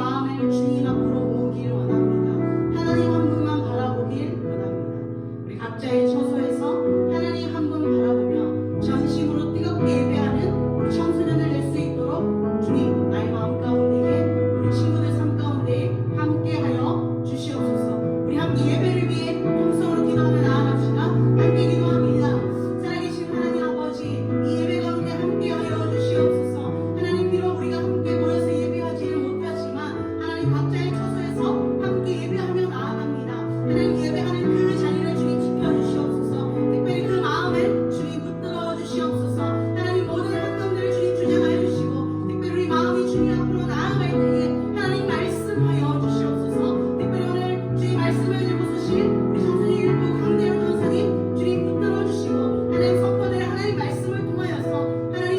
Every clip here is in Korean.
마음을 주님 앞으로 모으길 원합니다. 하나님 한 분만 바라보길 원합니다. 우리 각자의 처소에서 하나님 한 분 바라보며 전심으로 뜨겁게 예배하는 우리 청소년을 낼 수 있도록 주님 나의 마음 가운데에 우리 친구들 삶 가운데에 함께하여 주시옵소서. 우리 함께 예배를 위해 통성으로 기도하며 나아갑시다. 함께 기도합니다. 살아계신 하나님 아버지, 이 예배 가운데 함께하여 주시옵소서. 하나님, 비록 우리가 함께 모여서 예배하지는 못하지만 하나님 각자의 처소에서 함께 예배하며 나아갑니다. 하나님, 예배하는 그 자리를 주님 지켜주시옵소서. 특별히 그 마음을 주님 붙들어 주시옵소서. 하나님, 모든 환경들을 주님 주장하여 주시고 특별히 우리 마음이 주님 앞으로 나아갈 때에 하나님 말씀하여 주시옵소서. 특별히 오늘 주님 말씀을 들고 서실 우리 청소년 일부 강대현 전사님 주님 붙들어 주시고 하나님 선포될 하나님 말씀을 통하여서 하나님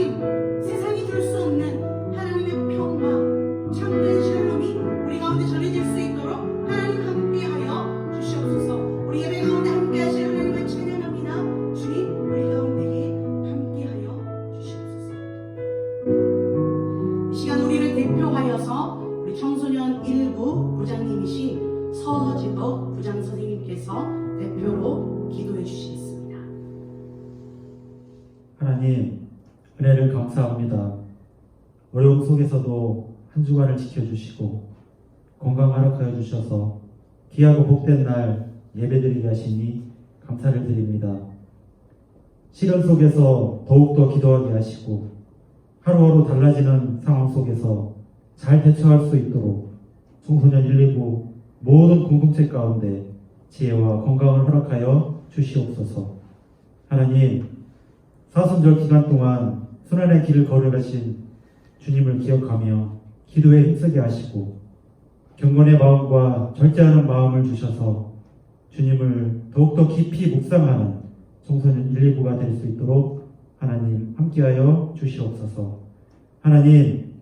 세상이 줄 수 없는 하나님의 평화 참된 샬롬이 우리 가운데 전해질 수 있도록 하나님 함께하여 주시옵소서. 우리 예배 가운데 함께하실 하나님을 찬양합니다. 주님 우리 가운데에 함께하여 주시옵소서. 이 시간 우리를 대표하여서 우리 청소년 1부 부장님이신 서지덕 부장 선생님께서 대표로 기도해 주시겠습니다. 하나님, 은혜를 감사합니다. 어려움 속에서도 한 주간을 지켜주시고 건강 허락하여 주셔서 귀하고 복된 날 예배드리게 하시니 감사를 드립니다. 시련 속에서 더욱더 기도하게 하시고 하루하루 달라지는 상황 속에서 잘 대처할 수 있도록 청소년 119 모든 공동체 가운데 지혜와 건강을 허락하여 주시옵소서. 하나님, 사순절 기간 동안 순환의 길을 걸어가신 주님을 기억하며 기도에 힘쓰게 하시고 경건의 마음과 절제하는 마음을 주셔서 주님을 더욱더 깊이 묵상하는 청소년 119가 될 수 있도록 하나님 함께하여 주시옵소서. 하나님,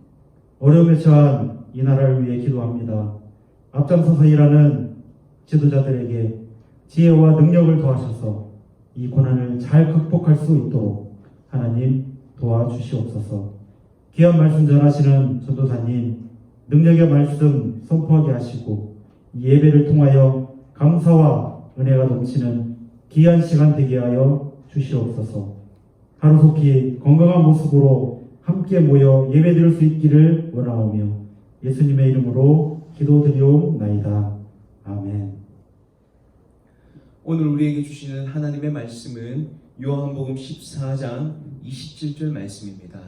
어려움에 처한 이 나라를 위해 기도합니다. 앞장서서 일하는 지도자들에게 지혜와 능력을 더하셔서 이 고난을 잘 극복할 수 있도록 하나님 도와주시옵소서. 귀한 말씀 전하시는 전도사님, 능력의 말씀 선포하게 하시고 이 예배를 통하여 감사와 은혜가 넘치는 귀한 시간 되게 하여 주시옵소서. 하루속히 건강한 모습으로 함께 모여 예배드릴 수 있기를 원하오며 예수님의 이름으로 기도드리옵나이다. 아멘. 오늘 우리에게 주시는 하나님의 말씀은 요한복음 14장 27절 말씀입니다.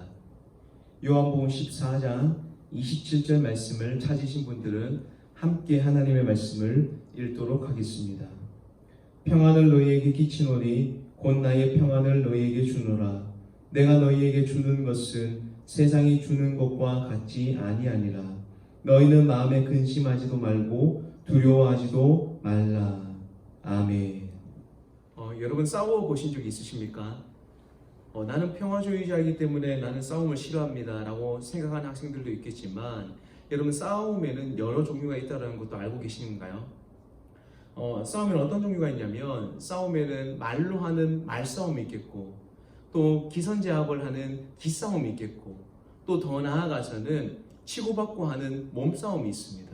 요한복음 14장 27절 말씀을 찾으신 분들은 함께 하나님의 말씀을 읽도록 하겠습니다. 평안을 너희에게 끼치노니 곧 나의 평안을 너희에게 주노라. 내가 너희에게 주는 것은 세상이 주는 것과 같지 아니하니라. 너희는 마음에 근심하지도 말고 두려워하지도 말라. 아멘. 여러분 싸워 보신 적 있으십니까? 나는 평화주의자이기 때문에 나는 싸움을 싫어합니다 라고 생각하는 학생들도 있겠지만 여러분 싸움에는 여러 종류가 있다는 것도 알고 계신가요? 싸움에는 어떤 종류가 있냐면 싸움에는 말로 하는 말싸움이 있겠고 또 기선제압을 하는 기싸움이 있겠고 또 더 나아가서는 치고받고 하는 몸싸움이 있습니다.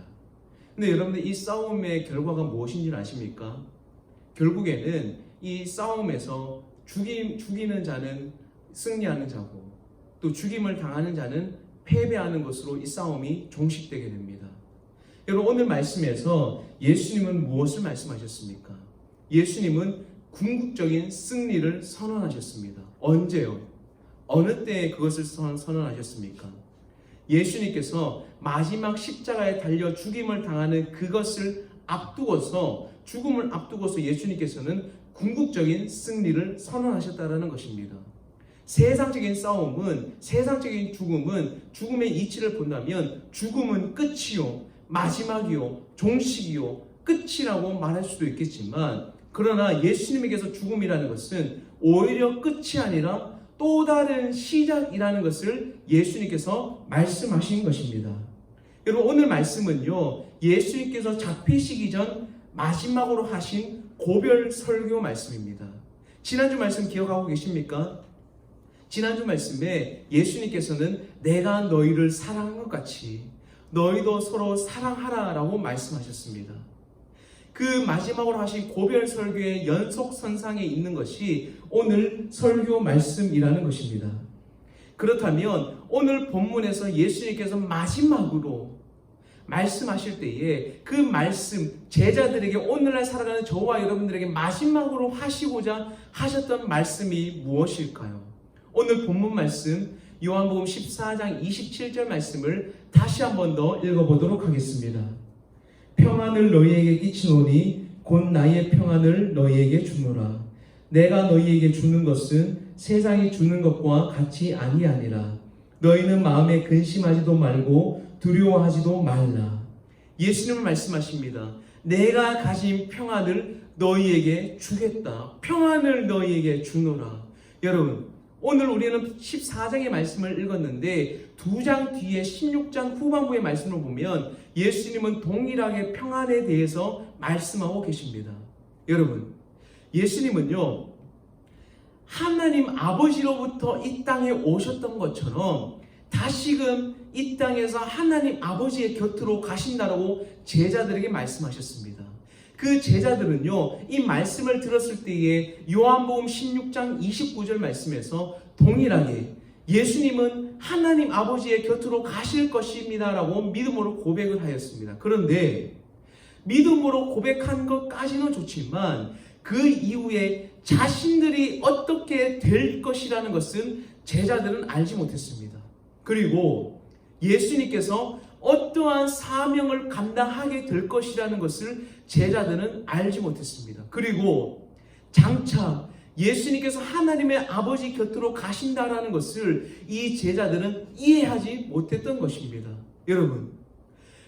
근데 여러분들 이 싸움의 결과가 무엇인지 아십니까? 결국에는 이 싸움에서 죽이는 자는 승리하는 자고 또 죽임을 당하는 자는 패배하는 것으로 이 싸움이 종식되게 됩니다. 여러분 오늘 말씀에서 예수님은 무엇을 말씀하셨습니까? 예수님은 궁극적인 승리를 선언하셨습니다. 언제요? 어느 때에 그것을 선언하셨습니까? 예수님께서 마지막 십자가에 달려 죽임을 당하는 그것을 앞두고서 죽음을 앞두고서 예수님께서는 궁극적인 승리를 선언하셨다는 것입니다. 세상적인 싸움은 세상적인 죽음은 죽음의 이치를 본다면 죽음은 끝이요 마지막이요 종식이요 끝이라고 말할 수도 있겠지만 그러나 예수님에게서 죽음이라는 것은 오히려 끝이 아니라 또 다른 시작이라는 것을 예수님께서 말씀하신 것입니다. 여러분 오늘 말씀은요 예수님께서 잡히시기 전 마지막으로 하신 고별 설교 말씀입니다. 지난주 말씀 기억하고 계십니까? 지난주 말씀에 예수님께서는 내가 너희를 사랑한 것 같이 너희도 서로 사랑하라라고 말씀하셨습니다. 그 마지막으로 하신 고별 설교의 연속선상에 있는 것이 오늘 설교 말씀이라는 것입니다. 그렇다면 오늘 본문에서 예수님께서 마지막으로 말씀하실 때에 그 말씀, 제자들에게 오늘날 살아가는 저와 여러분들에게 마지막으로 하시고자 하셨던 말씀이 무엇일까요? 오늘 본문 말씀 요한복음 14장 27절 말씀을 다시 한 번 더 읽어보도록 하겠습니다. 평안을 너희에게 끼치노니 곧 나의 평안을 너희에게 주노라. 내가 너희에게 주는 것은 세상이 주는 것과 같이 아니하니라. 너희는 마음에 근심하지도 말고 두려워하지도 말라. 예수님은 말씀하십니다. 내가 가진 평안을 너희에게 주겠다. 평안을 너희에게 주노라. 여러분, 오늘 우리는 14장의 말씀을 읽었는데 2장 뒤에 16장 후반부의 말씀을 보면 예수님은 동일하게 평안에 대해서 말씀하고 계십니다. 여러분, 예수님은요, 하나님 아버지로부터 이 땅에 오셨던 것처럼 다시금 이 땅에서 하나님 아버지의 곁으로 가신다라고 제자들에게 말씀하셨습니다. 그 제자들은요, 이 말씀을 들었을 때에 요한복음 16장 29절 말씀에서 동일하게 예수님은 하나님 아버지의 곁으로 가실 것입니다라고 믿음으로 고백을 하였습니다. 그런데 믿음으로 고백한 것까지는 좋지만 그 이후에 자신들이 어떻게 될 것이라는 것은 제자들은 알지 못했습니다. 그리고 예수님께서 어떠한 사명을 감당하게 될 것이라는 것을 제자들은 알지 못했습니다. 그리고 장차 예수님께서 하나님의 아버지 곁으로 가신다라는 것을 이 제자들은 이해하지 못했던 것입니다. 여러분,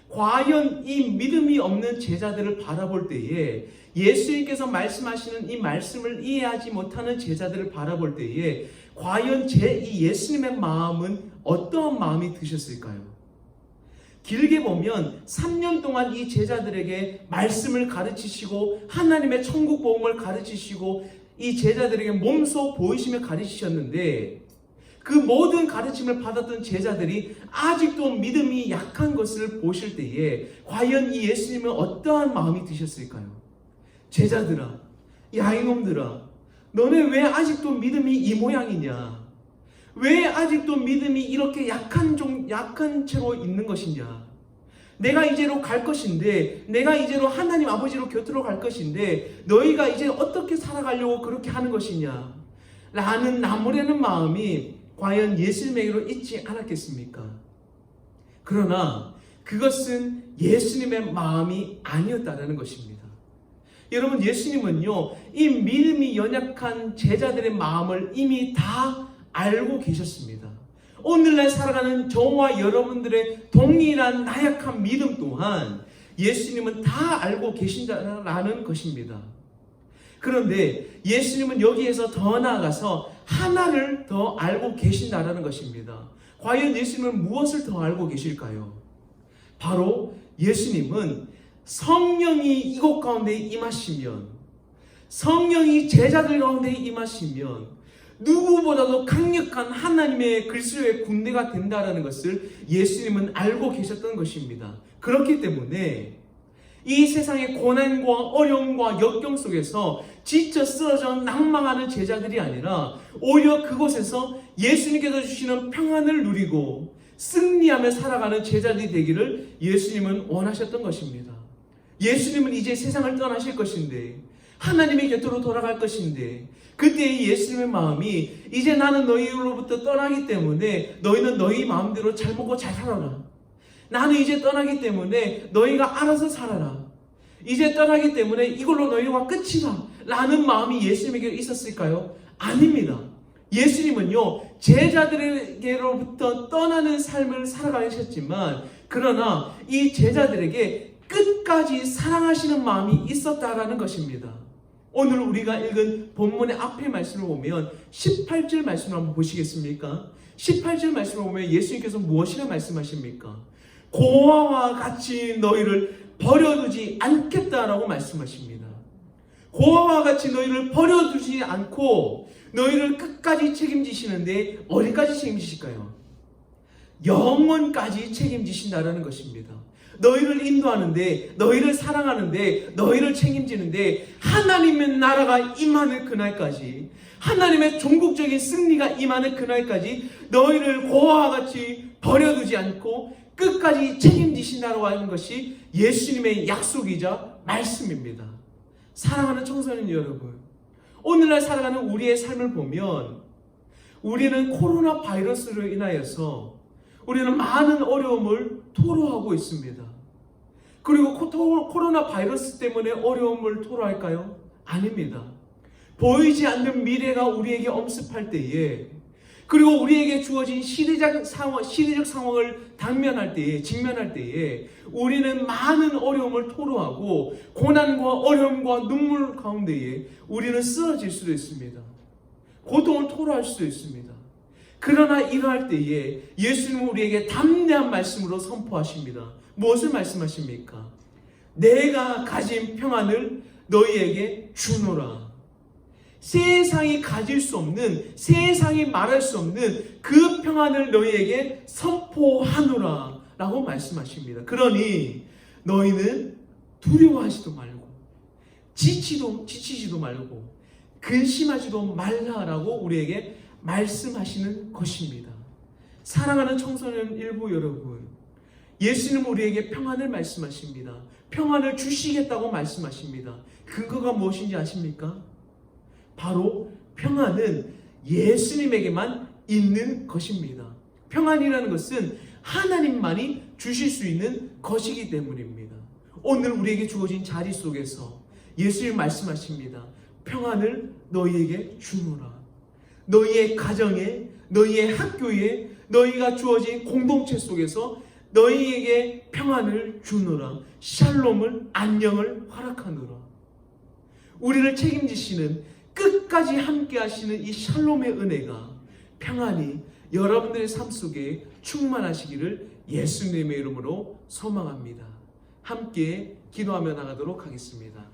과연 이 믿음이 없는 제자들을 바라볼 때에 예수님께서 말씀하시는 이 말씀을 이해하지 못하는 제자들을 바라볼 때에 과연 이 예수님의 마음은 어떠한 마음이 드셨을까요? 길게 보면 3년 동안 이 제자들에게 말씀을 가르치시고 하나님의 천국 복음을 가르치시고 이 제자들에게 몸소 보이시며 가르치셨는데 그 모든 가르침을 받았던 제자들이 아직도 믿음이 약한 것을 보실 때에 과연 이 예수님은 어떠한 마음이 드셨을까요? 제자들아, 야 이놈들아, 너네 왜 아직도 믿음이 이 모양이냐? 왜 아직도 믿음이 이렇게 약한 채로 있는 것이냐? 내가 이제로 갈 것인데, 내가 이제로 하나님 아버지로 곁으로 갈 것인데 너희가 이제 어떻게 살아가려고 그렇게 하는 것이냐? 라는 나무라는 마음이 과연 예수님에게로 있지 않았겠습니까? 그러나 그것은 예수님의 마음이 아니었다는 것입니다. 여러분, 예수님은요, 이 믿음이 연약한 제자들의 마음을 이미 다 알고 계셨습니다. 오늘날 살아가는 저와 여러분들의 동일한 나약한 믿음 또한 예수님은 다 알고 계신다는 것입니다. 그런데 예수님은 여기에서 더 나아가서 하나를 더 알고 계신다는 것입니다. 과연 예수님은 무엇을 더 알고 계실까요? 바로 예수님은 성령이 이곳 가운데 임하시면, 성령이 제자들 가운데 임하시면 누구보다도 강력한 하나님의 그리스도의 군대가 된다는 것을 예수님은 알고 계셨던 것입니다. 그렇기 때문에 이 세상의 고난과 어려움과 역경 속에서 지쳐 쓰러져 낭망하는 제자들이 아니라 오히려 그곳에서 예수님께서 주시는 평안을 누리고 승리하며 살아가는 제자들이 되기를 예수님은 원하셨던 것입니다. 예수님은 이제 세상을 떠나실 것인데, 하나님의 곁으로 돌아갈 것인데, 그때 예수님의 마음이 이제 나는 너희로부터 떠나기 때문에 너희는 너희 마음대로 잘 먹고 잘 살아라. 나는 이제 떠나기 때문에 너희가 알아서 살아라. 이제 떠나기 때문에 이걸로 너희가 끝이다 라는 마음이 예수님에게 있었을까요? 아닙니다. 예수님은요, 제자들에게로부터 떠나는 삶을 살아가셨지만 그러나 이 제자들에게 끝까지 사랑하시는 마음이 있었다라는 것입니다. 오늘 우리가 읽은 본문의 앞에 말씀을 보면 18절 말씀을 한번 보시겠습니까? 18절 말씀을 보면 예수님께서 무엇이라 말씀하십니까? 고아와 같이 너희를 버려두지 않겠다라고 말씀하십니다. 고아와 같이 너희를 버려두지 않고 너희를 끝까지 책임지시는데 어디까지 책임지실까요? 영원까지 책임지신다라는 것입니다. 너희를 인도하는데, 너희를 사랑하는데, 너희를 책임지는데 하나님의 나라가 임하는 그날까지, 하나님의 종국적인 승리가 임하는 그날까지 너희를 고아와 같이 버려두지 않고 끝까지 책임지신다고 하는 것이 예수님의 약속이자 말씀입니다. 사랑하는 청소년 여러분, 오늘날 살아가는 우리의 삶을 보면 우리는 코로나 바이러스로 인하여서 우리는 많은 어려움을 토로하고 있습니다. 그리고 코로나 바이러스 때문에 어려움을 토로할까요? 아닙니다. 보이지 않는 미래가 우리에게 엄습할 때에, 그리고 우리에게 주어진 시대적 상황을 직면할 때에 우리는 많은 어려움을 토로하고 고난과 어려움과 눈물 가운데에 우리는 쓰러질 수도 있습니다. 고통을 토로할 수도 있습니다. 그러나 이러할 때에 예수님은 우리에게 담대한 말씀으로 선포하십니다. 무엇을 말씀하십니까? 내가 가진 평안을 너희에게 주노라. 세상이 가질 수 없는, 세상이 말할 수 없는 그 평안을 너희에게 선포하노라 라고 말씀하십니다. 그러니 너희는 두려워하지도 말고 지치지도 말고 근심하지도 말라라고 우리에게 말씀하시는 것입니다. 사랑하는 청소년 일부 여러분, 예수님은 우리에게 평안을 말씀하십니다. 평안을 주시겠다고 말씀하십니다. 근거가 무엇인지 아십니까? 바로 평안은 예수님에게만 있는 것입니다. 평안이라는 것은 하나님만이 주실 수 있는 것이기 때문입니다. 오늘 우리에게 주어진 자리 속에서 예수님 말씀하십니다. 평안을 너희에게 주노라. 너희의 가정에, 너희의 학교에, 너희가 주어진 공동체 속에서 너희에게 평안을 주노라. 샬롬을, 안녕을 허락하노라. 우리를 책임지시는, 끝까지 함께 하시는 이 샬롬의 은혜가, 평안이 여러분들의 삶 속에 충만하시기를 예수님의 이름으로 소망합니다. 함께 기도하며 나가도록 하겠습니다.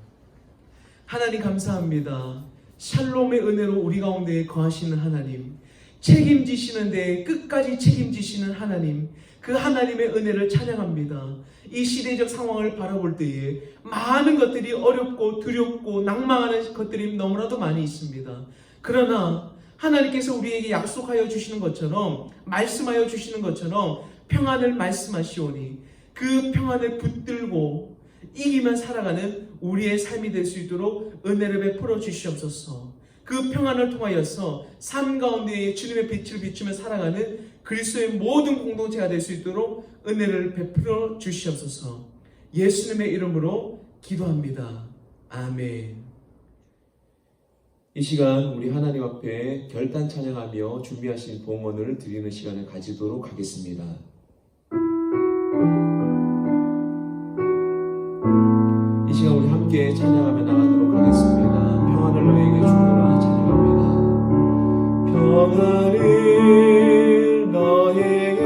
하나님 감사합니다. 샬롬의 은혜로 우리 가운데 거하시는 하나님, 책임지시는데 끝까지 책임지시는 하나님, 그 하나님의 은혜를 찬양합니다. 이 시대적 상황을 바라볼 때에 많은 것들이 어렵고 두렵고 낭망하는 것들이 너무나도 많이 있습니다. 그러나 하나님께서 우리에게 약속하여 주시는 것처럼, 말씀하여 주시는 것처럼 평안을 말씀하시오니 그 평안을 붙들고 이기면 살아가는 우리의 삶이 될 수 있도록 은혜를 베풀어 주시옵소서. 그 평안을 통하여서 삶 가운데 주님의 빛을 비추며 살아가는 그리스도의 모든 공동체가 될 수 있도록 은혜를 베풀어 주시옵소서. 예수님의 이름으로 기도합니다. 아멘. 이 시간 우리 하나님 앞에 결단 찬양하며 준비하신 봉헌을 드리는 시간을 가지도록 하겠습니다. 이 시간 우리 함께 찬양하며 나가도록 하겠습니다. 평안을 너에게 주노라 찬양합니다. 평안을 너에게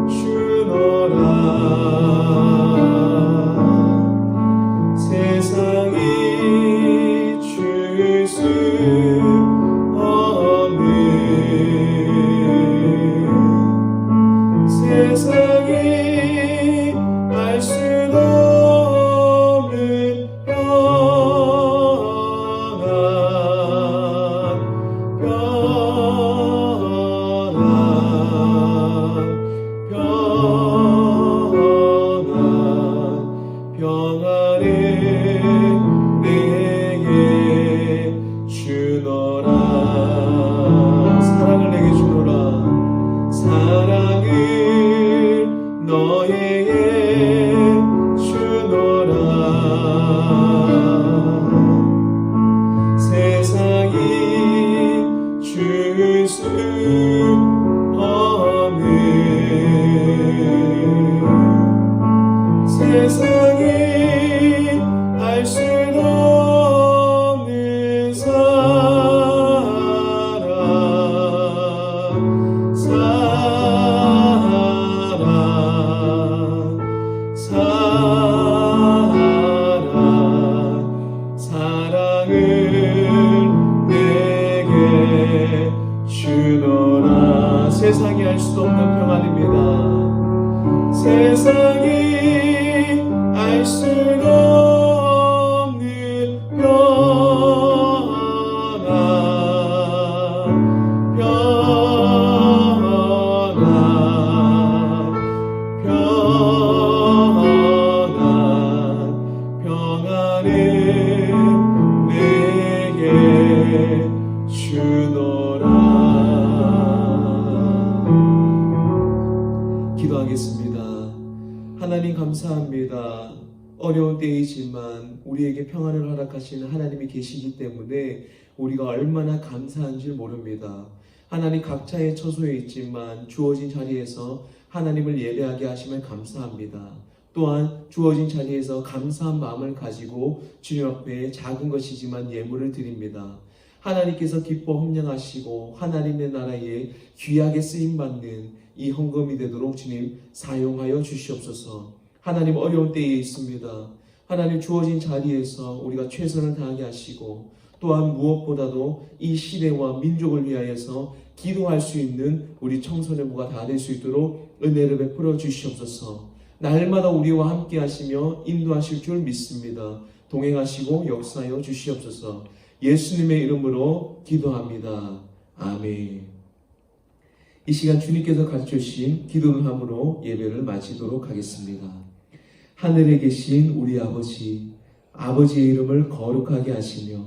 주노라. 세상이 줄 수 없는, 세상이 알 수 없는 평안을 내게 주노라. 사랑을 내게 주노라. 사랑을 너에게 주노라. 세상이 줄 수 없는, 세상이 알 수 없는 사랑, 사랑을 내게 주노라. 세상이 알 수 없는 평안, 알 수 없는 평안 평안을 내게 주노라. 기도하겠습니다. 하나님 감사합니다. 어려운 때이지만 우리에게 평안을 허락하시는 하나님이 계시기 때문에 우리가 얼마나 감사한지 모릅니다. 하나님 각자의 처소에 있지만 주어진 자리에서 하나님을 예배하게 하심을 감사합니다. 또한 주어진 자리에서 감사한 마음을 가지고 주님 앞에 작은 것이지만 예물을 드립니다. 하나님께서 기뻐 헌령하시고 하나님의 나라에 귀하게 쓰임받는 이 헌금이 되도록 주님 사용하여 주시옵소서. 하나님 어려운 때에 있습니다. 하나님 주어진 자리에서 우리가 최선을 다하게 하시고 또한 무엇보다도 이 시대와 민족을 위하여서 기도할 수 있는 우리 청소년부가 다 될 수 있도록 은혜를 베풀어 주시옵소서. 날마다 우리와 함께 하시며 인도하실 줄 믿습니다. 동행하시고 역사하여 주시옵소서. 예수님의 이름으로 기도합니다. 아멘. 이 시간 주님께서 가르쳐주신 기도를 함으로 예배를 마치도록 하겠습니다. 하늘에 계신 우리 아버지, 아버지의 이름을 거룩하게 하시며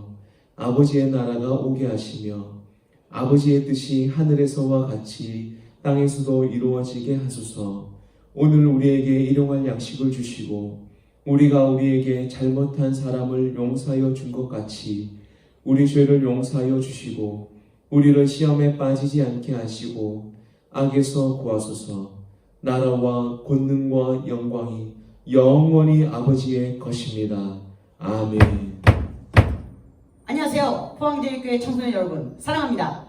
아버지의 나라가 오게 하시며 아버지의 뜻이 하늘에서와 같이 땅에서도 이루어지게 하소서. 오늘 우리에게 일용할 양식을 주시고 우리가 우리에게 잘못한 사람을 용서하여 준 것 같이 우리 죄를 용서하여 주시고 우리를 시험에 빠지지 않게 하시고 악에서 구하소서. 나라와 권능과 영광이 영원히 아버지의 것입니다. 아멘. 안녕하세요. 포항제일교회 청소년 여러분, 사랑합니다.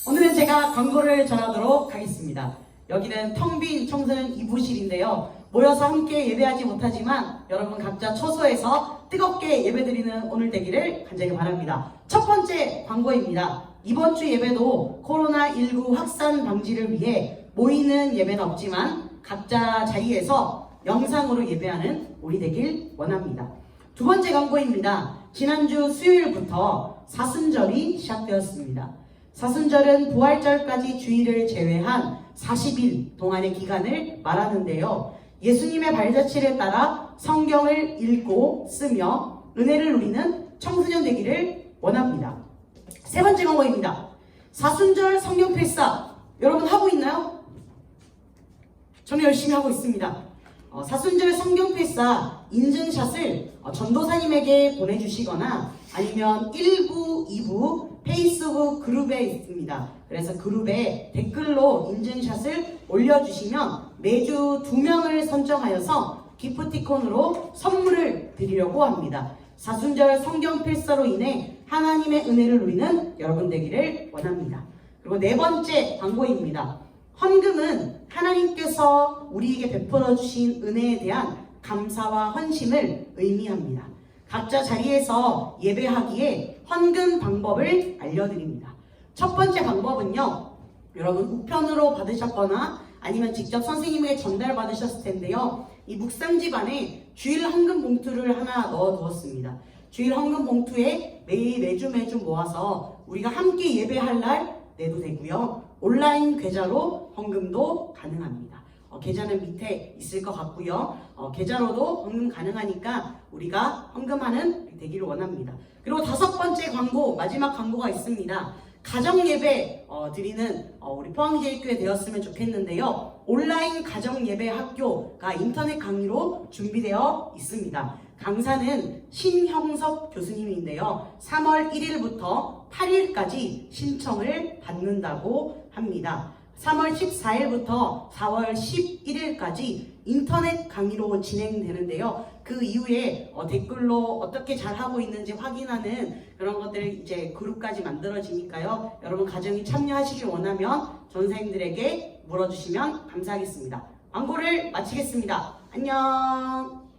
오늘은 제가 광고를 전하도록 하겠습니다. 여기는 텅 빈 청소년 2부실인데요. 모여서 함께 예배하지 못하지만 여러분 각자 처소에서 뜨겁게 예배드리는 오늘 되기를 간절히 바랍니다. 첫 번째 광고입니다. 이번 주 예배도 코로나19 확산 방지를 위해 모이는 예배는 없지만 각자 자리에서 영상으로 예배하는 우리 되길 원합니다. 두 번째 광고입니다. 지난주 수요일부터 사순절이 시작되었습니다. 사순절은 부활절까지 주일을 제외한 40일 동안의 기간을 말하는데요. 예수님의 발자취를 따라 성경을 읽고 쓰며 은혜를 누리는 청소년 되기를 원합니다. 세 번째 광고입니다. 사순절 성경 필사 여러분 하고 있나요? 저는 열심히 하고 있습니다. 사순절 성경 필사 인증샷을 전도사님에게 보내주시거나 아니면 1부, 2부 페이스북 그룹에 있습니다. 그래서 그룹에 댓글로 인증샷을 올려주시면 매주 2명을 선정하여서 기프티콘으로 선물을 드리려고 합니다. 사순절 성경 필사로 인해 하나님의 은혜를 누리는 여러분 되기를 원합니다. 그리고 네 번째 광고입니다. 헌금은 하나님께서 우리에게 베풀어 주신 은혜에 대한 감사와 헌신을 의미합니다. 각자 자리에서 예배하기에 헌금 방법을 알려드립니다. 첫 번째 방법은요, 여러분 우편으로 받으셨거나 아니면 직접 선생님에게 전달받으셨을 텐데요. 이 묵상집 안에 주일 헌금 봉투를 하나 넣어 두었습니다. 주일 헌금 봉투에 매주 모아서 우리가 함께 예배할 날 내도 되고요. 온라인 계좌로 헌금도 가능합니다. 계좌는 밑에 있을 것 같고요. 계좌로도 헌금 가능하니까 우리가 헌금하는 되기를 원합니다. 그리고 다섯 번째 광고, 마지막 광고가 있습니다. 가정예배 드리는 우리 포항제일교회 되었으면 좋겠는데요. 온라인 가정예배 학교가 인터넷 강의로 준비되어 있습니다. 강사는 신형섭 교수님인데요. 3월 1일부터 8일까지 신청을 받는다고 합니다. 3월 14일부터 4월 11일까지 인터넷 강의로 진행되는데요. 그 이후에 댓글로 어떻게 잘하고 있는지 확인하는 그런 것들을 이제 그룹까지 만들어지니까요. 여러분 가정이 참여하시길 원하면 전사님들에게 물어주시면 감사하겠습니다. 광고를 마치겠습니다. 안녕.